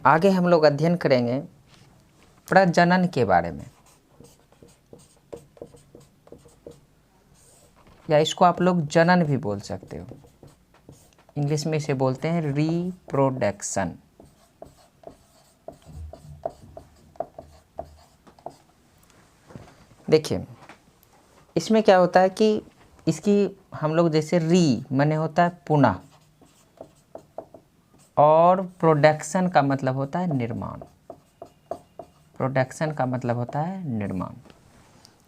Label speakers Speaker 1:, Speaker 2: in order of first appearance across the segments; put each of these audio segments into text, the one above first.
Speaker 1: आगे हम लोग अध्ययन करेंगे प्रजनन के बारे में, या इसको आप लोग जनन भी बोल सकते हो। इंग्लिश में इसे बोलते हैं रिप्रोडक्शन। देखिए इसमें क्या होता है कि इसकी हम लोग जैसे माने होता है पुनः, और प्रोडक्शन का मतलब होता है निर्माण। प्रोडक्शन का मतलब होता है निर्माण,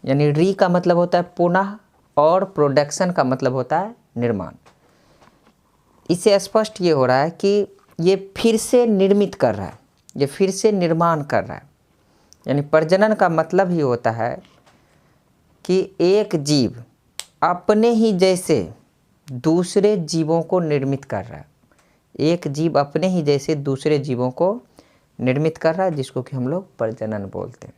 Speaker 1: यानी का मतलब होता है पुनः और प्रोडक्शन का मतलब होता है निर्माण। इससे स्पष्ट ये हो रहा है कि ये फिर से निर्मित कर रहा है, ये फिर से निर्माण कर रहा है। यानी प्रजनन का मतलब ही होता है कि एक जीव अपने ही जैसे दूसरे जीवों को निर्मित कर रहा है। एक जीव अपने ही जैसे दूसरे जीवों को निर्मित कर रहा है, जिसको कि हम लोग प्रजनन बोलते हैं।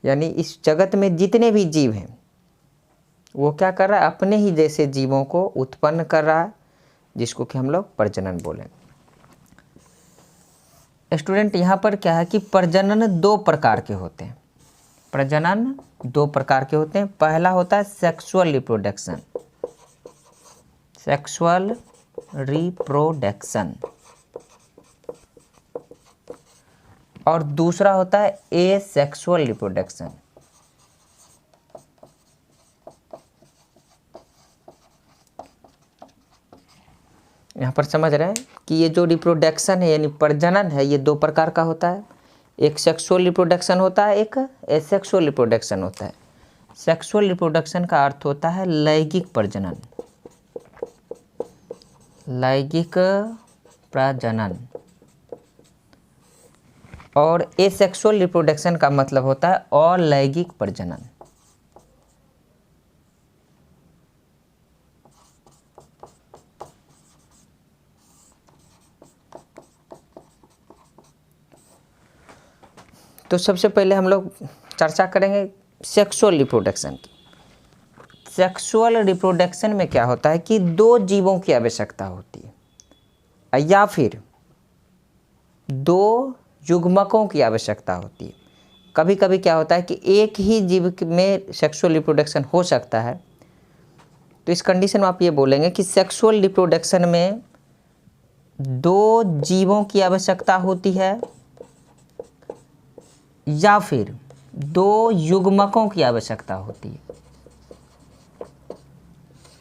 Speaker 1: यानी इस जगत में जितने भी जीव हैं वो क्या कर रहा है, अपने ही जैसे जीवों को उत्पन्न कर रहा है, जिसको कि हम लोग प्रजनन बोलें। स्टूडेंट यहाँ पर क्या है कि प्रजनन दो प्रकार के होते हैं। प्रजनन दो प्रकार के होते हैं। पहला होता है सेक्सुअल रिप्रोडक्शन, सेक्सुअल रिप्रोडक्शन, और दूसरा होता है एसेक्सुअल रिप्रोडक्शन। यहाँ पर समझ रहे हैं कि ये जो रिप्रोडक्शन है यानी प्रजनन है, ये दो प्रकार का होता है। एक सेक्सुअल रिप्रोडक्शन होता है, एक एसेक्सुअल रिप्रोडक्शन होता है। सेक्सुअल रिप्रोडक्शन का अर्थ होता है लैंगिक प्रजनन, लैंगिक प्रजनन, और एसेक्सुअल रिप्रोडक्शन का मतलब होता है अलैंगिक प्रजनन। तो सबसे पहले हम लोग चर्चा करेंगे सेक्सुअल रिप्रोडक्शन की। सेक्सुअल रिप्रोडक्शन में क्या होता है कि दो जीवों की आवश्यकता होती है या फिर दो युग्मकों की आवश्यकता होती है। कभी कभी क्या होता है कि एक ही जीव में सेक्सुअल रिप्रोडक्शन हो सकता है। तो इस कंडीशन में आप ये बोलेंगे कि सेक्सुअल रिप्रोडक्शन में दो जीवों की आवश्यकता होती है या फिर दो युग्मकों की आवश्यकता होती है।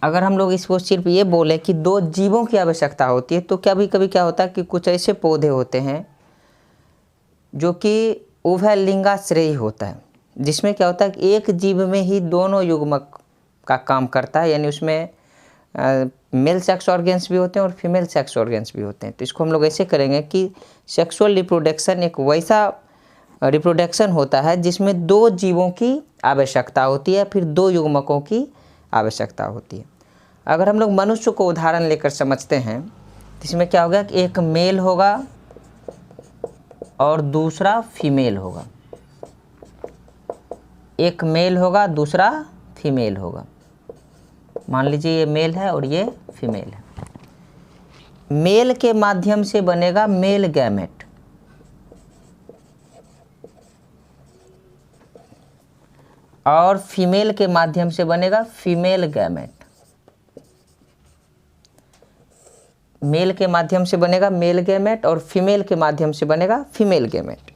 Speaker 1: अगर हम लोग इसको सिर्फ ये बोले कि दो जीवों की आवश्यकता होती है, तो कभी कभी क्या होता है कि कुछ ऐसे पौधे होते हैं जो कि उभयलिंगाश्रयी होता है, जिसमें क्या होता है कि एक जीव में ही दोनों युग्मक का काम करता है। यानी उसमें मेल सेक्स ऑर्गन्स भी होते हैं और फीमेल सेक्स ऑर्गन्स भी होते हैं। तो इसको हम लोग ऐसे करेंगे कि सेक्सुअल रिप्रोडक्शन एक वैसा रिप्रोडक्शन होता है जिसमें दो जीवों की आवश्यकता होती है, फिर दो युग्मकों की आवश्यकता होती है। अगर हम लोग मनुष्य को उदाहरण लेकर समझते हैं तो इसमें क्या होगा कि एक मेल होगा और दूसरा फीमेल होगा। एक मेल होगा, दूसरा फीमेल होगा। मान लीजिए ये मेल है और ये फीमेल है। मेल के माध्यम से बनेगा मेल गैमेट, और फीमेल के माध्यम से बनेगा फीमेल गैमेट। मेल के माध्यम से बनेगा मेल गैमेट और फीमेल के माध्यम से बनेगा फीमेल गैमेट।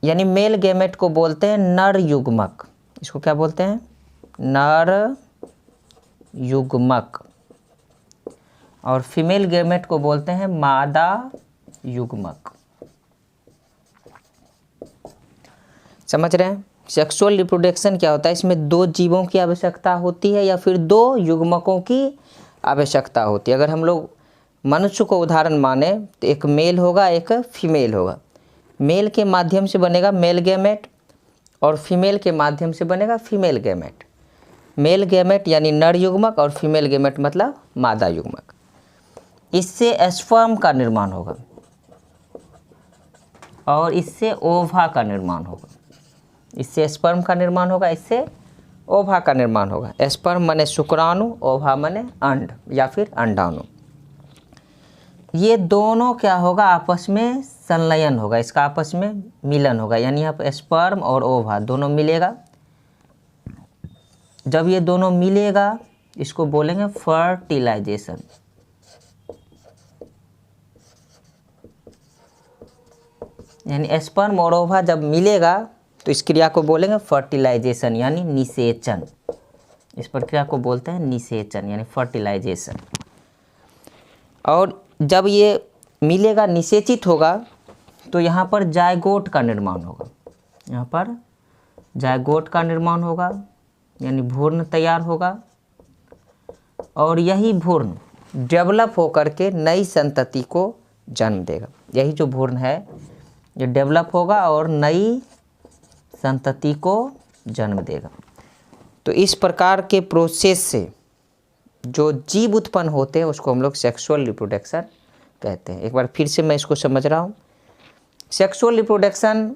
Speaker 1: यानी मेल गैमेट को बोलते हैं नर युग्मक। इसको क्या बोलते हैं? नर युग्मक। और फीमेल गैमेट को बोलते हैं मादा युग्मक। समझ रहे हैं? सेक्सुअल रिप्रोडक्शन क्या होता है? इसमें दो जीवों की आवश्यकता होती है या फिर दो युग्मकों की आवश्यकता होती है। अगर हम लोग मनुष्य को उदाहरण माने तो एक मेल होगा, एक फीमेल होगा। मेल के माध्यम से बनेगा मेल गैमेट और फीमेल के माध्यम से बनेगा फीमेल गैमेट। मेल गैमेट यानी नर युग्मक और फीमेल गैमेट मतलब मादा युग्मक। इससे स्पर्म का निर्माण होगा और इससे ओवा का निर्माण होगा। इससे स्पर्म का निर्माण होगा, इससे ओवा का निर्माण होगा। स्पर्म माने शुक्राणु, ओवा माने अंड या फिर अंडाणु। ये दोनों क्या होगा, आपस में संलयन होगा, इसका आपस में मिलन होगा, यानी यहाँ पर स्पर्म और ओवा दोनों मिलेगा। जब ये दोनों मिलेगा इसको बोलेंगे फर्टिलाइजेशन। यानी स्पर्म और ओवा जब मिलेगा तो इस क्रिया को बोलेंगे फर्टिलाइजेशन यानी निषेचन। इस प्रक्रिया को बोलते हैं निषेचन यानी फर्टिलाइजेशन। और जब ये मिलेगा, निषेचित होगा, तो यहाँ पर जायगोट का निर्माण होगा। यहाँ पर जायगोट का निर्माण होगा यानी भ्रूण तैयार होगा, और यही भ्रूण डेवलप होकर के नई संतति को जन्म देगा। यही जो भ्रूण है ये डेवलप होगा और नई संतति को जन्म देगा। तो इस प्रकार के प्रोसेस से जो जीव उत्पन्न होते हैं उसको हम लोग सेक्सुअल रिप्रोडक्शन कहते हैं। एक बार फिर से मैं इसको समझ रहा हूँ। सेक्सुअल रिप्रोडक्शन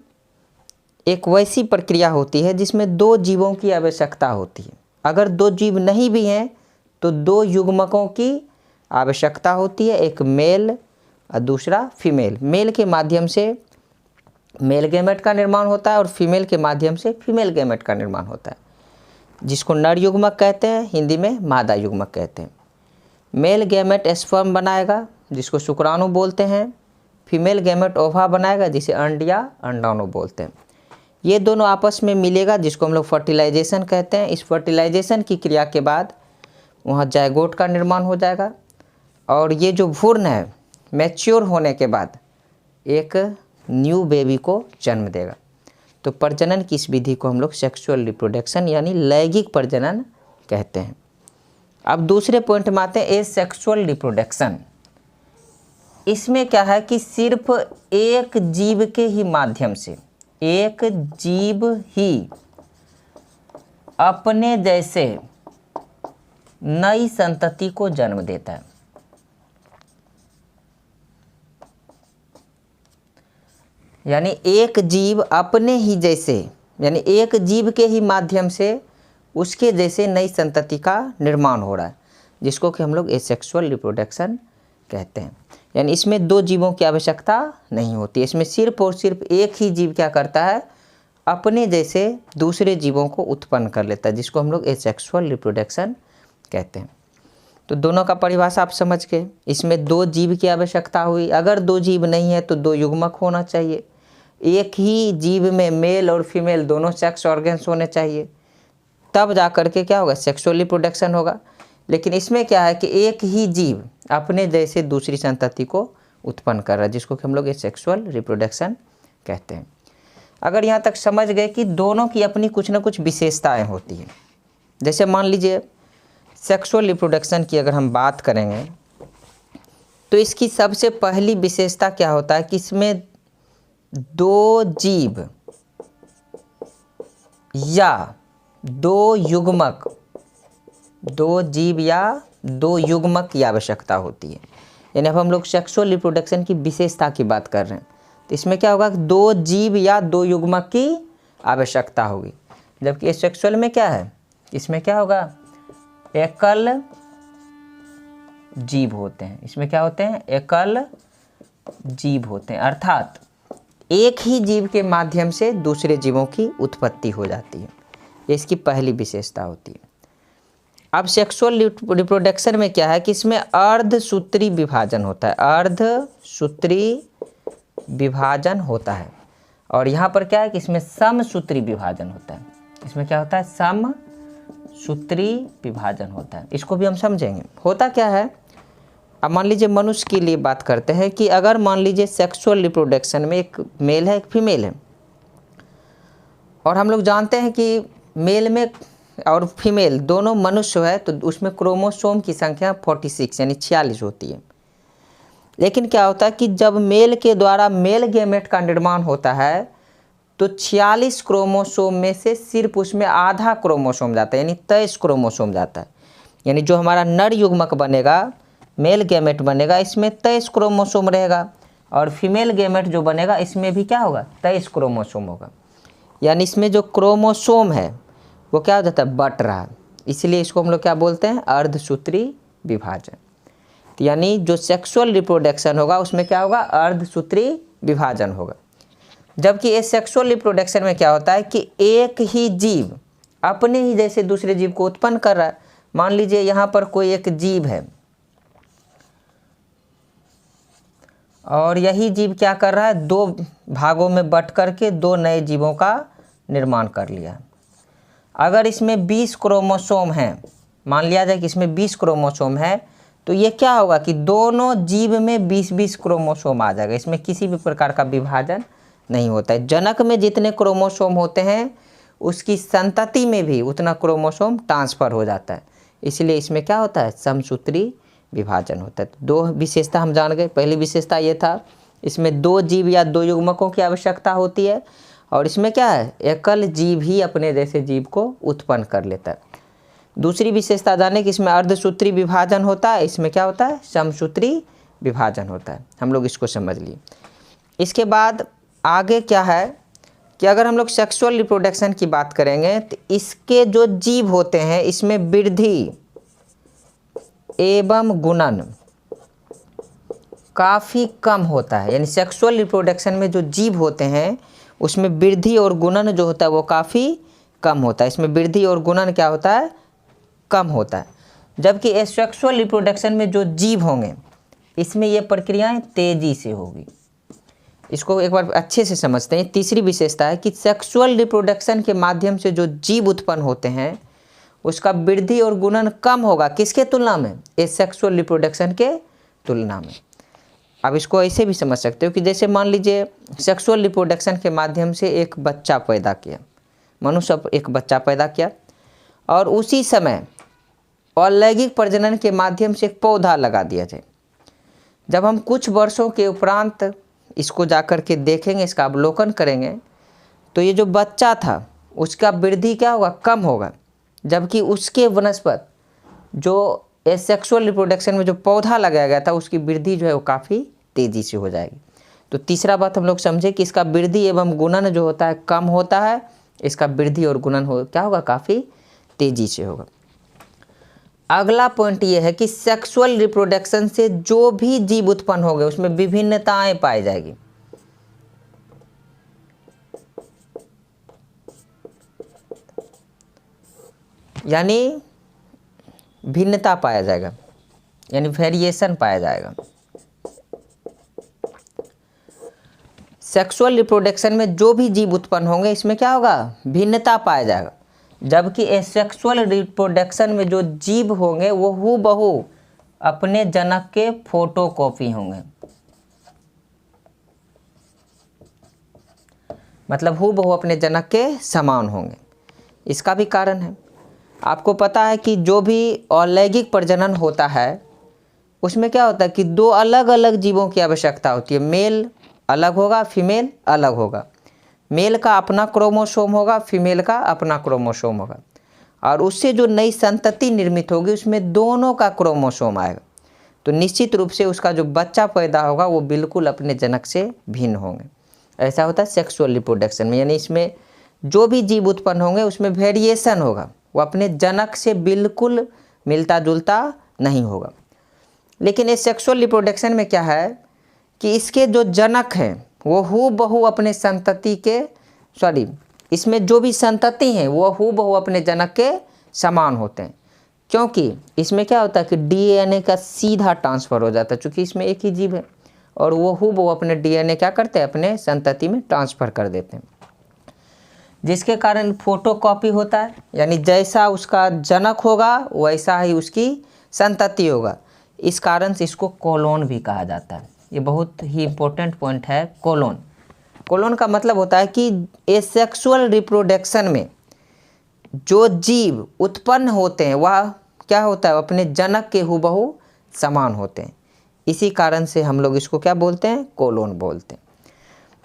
Speaker 1: एक वैसी प्रक्रिया होती है जिसमें दो जीवों की आवश्यकता होती है। अगर दो जीव नहीं भी हैं तो दो युग्मकों की आवश्यकता होती है, एक मेल और दूसरा फीमेल। मेल के माध्यम से मेल गैमेट का निर्माण होता है और फीमेल के माध्यम से फीमेल गैमेट का निर्माण होता है, जिसको नर युग्मक कहते हैं, हिंदी में मादा युग्मक कहते हैं। मेल गैमेट स्पर्म बनाएगा जिसको शुक्राणु बोलते हैं, फीमेल गैमेट ओवा बनाएगा जिसे अंड या अंडाणु बोलते हैं। ये दोनों आपस में मिलेगा जिसको हम लोग फर्टिलाइजेशन कहते हैं। इस फर्टिलाइजेशन की क्रिया के बाद वहाँ जायगोट का निर्माण हो जाएगा, और ये जो भ्रूण है मैच्योर होने के बाद एक न्यू बेबी को जन्म देगा। तो प्रजनन की इस विधि को हम लोग सेक्सुअल रिप्रोडक्शन यानी लैंगिक प्रजनन कहते हैं। अब दूसरे पॉइंट में आते हैं, ए सेक्सुअल रिप्रोडक्शन। इसमें क्या है कि सिर्फ एक जीव के ही माध्यम से, एक जीव ही अपने जैसे नई संतति को जन्म देता है। यानी एक जीव अपने ही जैसे, यानी एक जीव के ही माध्यम से उसके जैसे नई संतति का निर्माण हो रहा है, जिसको कि हम लोग एसेक्सुअल रिप्रोडक्शन कहते हैं। यानी इसमें दो जीवों की आवश्यकता नहीं होती, इसमें सिर्फ और सिर्फ एक ही जीव क्या करता है, अपने जैसे दूसरे जीवों को उत्पन्न कर लेता है, जिसको हम लोग एसेक्सुअल रिप्रोडक्शन कहते हैं। तो दोनों का परिभाषा आप समझ गए। इसमें दो जीव की आवश्यकता हुई, अगर दो जीव नहीं है तो दो युग्मक होना चाहिए, एक ही जीव में मेल और फीमेल दोनों सेक्स ऑर्गन्स होने चाहिए, तब जा कर के क्या होगा, सेक्सुअल रिप्रोडक्शन होगा। लेकिन इसमें क्या है कि एक ही जीव अपने जैसे दूसरी संतति को उत्पन्न कर रहा है, जिसको कि हम लोग सेक्सुअल रिप्रोडक्शन कहते हैं। अगर यहाँ तक समझ गए कि दोनों की अपनी कुछ ना कुछ विशेषताएं होती हैं। जैसे मान लीजिए सेक्सुअल रिप्रोडक्शन की अगर हम बात करेंगे तो इसकी सबसे पहली विशेषता क्या होता है कि इसमें दो जीव या दो युग्मक, दो जीव या दो युग्मक की आवश्यकता होती है। यानी अब हम लोग सेक्सुअल रिप्रोडक्शन की विशेषता की बात कर रहे हैं, तो इसमें क्या होगा, दो जीव या दो युग्मक की आवश्यकता होगी। जबकि सेक्सुअल में क्या है, इसमें क्या होगा, एकल जीव होते हैं। इसमें क्या होते हैं, एकल जीव होते हैं, अर्थात एक ही जीव के माध्यम से दूसरे जीवों की उत्पत्ति हो जाती है। ये इसकी पहली विशेषता होती है। अब सेक्सुअल रिप्रोडक्शन में क्या है कि इसमें अर्धसूत्री विभाजन होता है, अर्धसूत्री विभाजन होता है। और यहाँ पर क्या है कि इसमें समसूत्री विभाजन होता है। इसमें क्या होता है, समसूत्री विभाजन होता है। इसको भी हम समझेंगे। होता क्या है, अब मान लीजिए मनुष्य के लिए बात करते हैं कि अगर मान लीजिए सेक्सुअल रिप्रोडक्शन में एक मेल है एक फीमेल है, और हम लोग जानते हैं कि मेल में और फीमेल दोनों मनुष्य है तो उसमें क्रोमोसोम की संख्या 46 यानी 46 होती है। लेकिन क्या होता है कि जब मेल के द्वारा मेल गैमेट का निर्माण होता है तो 46 क्रोमोसोम में से सिर्फ उसमें आधा क्रोमोसोम जाता है, यानी 23 क्रोमोसोम जाता है। यानी जो हमारा नर युग्मक बनेगा, मेल गैमेट बनेगा, इसमें 23 क्रोमोसोम रहेगा, और फीमेल गैमेट जो बनेगा इसमें भी क्या होगा, 23 क्रोमोसोम होगा। यानी इसमें जो क्रोमोसोम है वो क्या हो जाता है, बट रहा है। इसलिए इसको हम लोग क्या बोलते हैं, अर्धसूत्री विभाजन। तो यानी जो सेक्सुअल रिप्रोडक्शन होगा उसमें क्या होगा, अर्धसूत्री विभाजन होगा। जबकि एसेक्सुअल रिप्रोडक्शन में क्या होता है कि एक ही जीव अपने ही जैसे दूसरे जीव को उत्पन्न कर रहा है। मान लीजिए यहाँ पर कोई एक जीव है और यही जीव क्या कर रहा है, दो भागों में बट करके दो नए जीवों का निर्माण कर लिया। अगर इसमें 20 क्रोमोसोम हैं, मान लिया जाए कि इसमें 20 क्रोमोसोम है, तो ये क्या होगा कि दोनों जीव में 20-20 क्रोमोसोम आ जाएगा। इसमें किसी भी प्रकार का विभाजन नहीं होता है। जनक में जितने क्रोमोसोम होते हैं उसकी संतति में भी उतना क्रोमोसोम ट्रांसफ़र हो जाता है। इसलिए इसमें क्या होता है, समसूत्री विभाजन होता है। तो 2 विशेषता हम जान गए। पहली विशेषता ये था, इसमें 2 जीव या 2 युग्मकों की आवश्यकता होती है, और इसमें क्या है, एकल जीव ही अपने जैसे जीव को उत्पन्न कर लेता है। दूसरी विशेषता जाने कि इसमें अर्धसूत्री विभाजन होता है, इसमें क्या होता है, समसूत्री विभाजन होता है। हम लोग इसको समझ लिए। इसके बाद आगे क्या है कि अगर हम लोग सेक्सुअल रिप्रोडक्शन की बात करेंगे तो इसके जो जीव होते हैं इसमें वृद्धि एवं गुणन काफ़ी कम होता है। यानी सेक्सुअल रिप्रोडक्शन में जो जीव होते हैं उसमें वृद्धि और गुणन जो होता है वो काफ़ी कम होता है। इसमें वृद्धि और गुणन क्या होता है, कम होता है। जबकि एसेक्सुअल रिप्रोडक्शन में जो जीव होंगे इसमें ये प्रक्रियाएं तेज़ी से होगी। इसको एक बार अच्छे से समझते हैं। तीसरी विशेषता है कि सेक्सुअल रिप्रोडक्शन के माध्यम से जो जीव उत्पन्न होते हैं उसका वृद्धि और गुणन कम होगा। किसके तुलना में, एसेक्सुअल रिप्रोडक्शन के तुलना में। अब इसको ऐसे भी समझ सकते हो कि जैसे मान लीजिए सेक्सुअल रिप्रोडक्शन के माध्यम से एक बच्चा पैदा किया, मनुष्य एक बच्चा पैदा किया, और उसी समय अलैंगिक प्रजनन के माध्यम से एक पौधा लगा दिया जाए। जब हम कुछ वर्षों के उपरांत इसको जाकर के देखेंगे, इसका अवलोकन करेंगे, तो ये जो बच्चा था उसका वृद्धि क्या होगा, कम होगा। जबकि उसके वनस्पत जो एसेक्सुअल रिप्रोडक्शन में जो पौधा लगाया गया था उसकी वृद्धि जो है वो काफ़ी तेज़ी से हो जाएगी। तो तीसरा बात हम लोग समझे कि इसका वृद्धि एवं गुणन जो होता है कम होता है, इसका वृद्धि और गुणन क्या होगा, काफ़ी तेज़ी से होगा। अगला पॉइंट ये है कि सेक्सुअल रिप्रोडक्शन से जो भी जीव उत्पन्न होंगे उसमें विभिन्नताएं पाई जाएगी। यानी भिन्नता पाया जाएगा, यानी वेरिएशन पाया जाएगा। सेक्सुअल रिप्रोडक्शन में जो भी जीव उत्पन्न होंगे इसमें क्या होगा, भिन्नता पाया जाएगा। जबकि एसेक्सुअल रिप्रोडक्शन में जो जीव होंगे वो हूबहू अपने जनक के फोटोकॉपी होंगे। मतलब हूबहू अपने जनक के समान होंगे। इसका भी कारण है, आपको पता है कि जो भी अलैंगिक प्रजनन होता है उसमें क्या होता है कि 2 अलग अलग जीवों की आवश्यकता होती है। मेल अलग होगा, फीमेल अलग होगा। मेल का अपना क्रोमोसोम होगा, फीमेल का अपना क्रोमोसोम होगा, और उससे जो नई संतति निर्मित होगी उसमें दोनों का क्रोमोसोम आएगा। तो निश्चित रूप से उसका जो बच्चा पैदा होगा वो बिल्कुल अपने जनक से भिन्न होंगे। ऐसा होता है सेक्सुअल रिप्रोडक्शन में। यानी इसमें जो भी जीव उत्पन्न होंगे उसमें वेरिएशन होगा, वो अपने जनक से बिल्कुल मिलता जुलता नहीं होगा। लेकिन इस सेक्सुअल रिप्रोडक्शन में क्या है कि इसके जो जनक हैं वो हूबहू अपने संतति के इसमें जो भी संतति हैं वो हूबहू अपने जनक के समान होते हैं। क्योंकि इसमें क्या होता है कि डीएनए का सीधा ट्रांसफ़र हो जाता है, चूँकि इसमें एक ही जीव है, और वो हूबहू अपने डीएनए क्या करते हैं, अपने संतति में ट्रांसफ़र कर देते हैं, जिसके कारण फोटोकॉपी होता है। यानी जैसा उसका जनक होगा वैसा ही उसकी संतति होगा। इस कारण से इसको कोलोन भी कहा जाता है। ये बहुत ही इम्पोर्टेंट पॉइंट है, कोलोन। कोलोन का मतलब होता है कि एसेक्सुअल रिप्रोडक्शन में जो जीव उत्पन्न होते हैं वह क्या होता है, अपने जनक के हूबहू समान होते हैं। इसी कारण से हम लोग इसको क्या बोलते हैं, कोलोन बोलते हैं।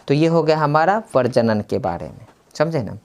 Speaker 1: तो ये हो गया हमारा प्रजनन के बारे में, समझे ना।